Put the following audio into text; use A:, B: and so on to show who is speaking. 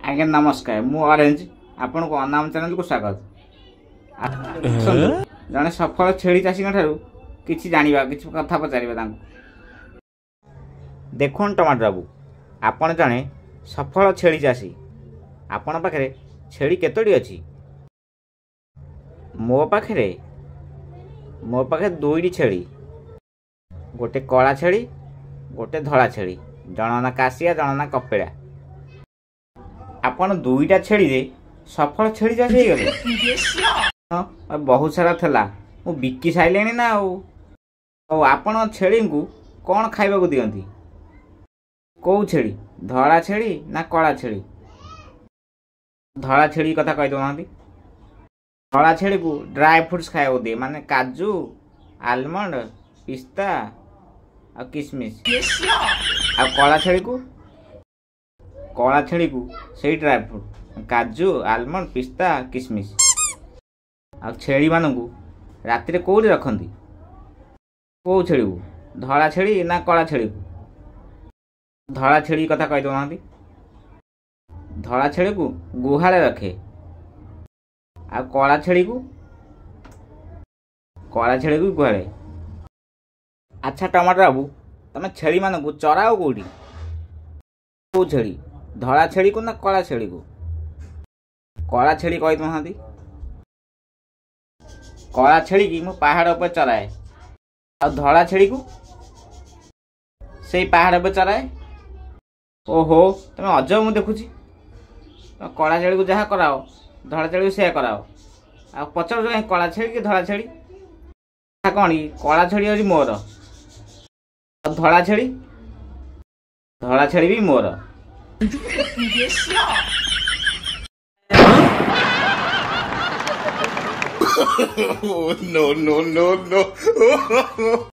A: आज्ञा नमस्कार मु ऑरेंज आपण को अनाम चैनल को स्वागत। जने सफल छेली चाषी ठारू किछि जानिबा किछि कथा पचारिबा तांको। देखोन टमाटर बाबू आपण जने सफल छेली चाषी आपण पाखरे छेली केतोडी अछि? मो पाखरे दुईटी छेली, गोटे कला छेली गोटे धला छेली, जन ना कासिया जन ना कपेड़ा। आपण दुईटा छेली रे सफल छेली चाषी हे गले। बहुत सारा थला मु बिकी साइलेनी ना आपण छेली को कौन खाइबा को दियंती? कौ छेली धला छेली ना कला छेली? धला छेली कथा कहि दोनांती। धला छेली को ड्राई फ्रूट्स खाइबा दिए माने काजू आलमंड पिस्ता आ किशमिश। आ कला छेली को सही ड्राई फ्रूट काजू आलमंड पिस्ता किशमिश। आ छेली मानू राति कौटी रखती? कौ छेली को धला छेली ना कला छेली को? धला छेली कथा कहि दोनांती। धला छेली को गुहाले रखे आ कला छेली को गुहाले। अच्छा टमाटर बाबू तमे छेली मानू चराओ कौटी? कौ छेली धला छेली को ना कला छेली को? कला छेली कहि दोनांती। कला छेली की मु पहाड़ पर चराए आ धला छेली को से पहाड़ पर चराए। ओहो तमे अजब मु देखुची। कला छेली को जहाँ कराओ धला छेली को से कराओ आ पचार कला छेली कि धला छेली? कौन कला छेली हूँ मोर धला छेली भी मोर।
B: No.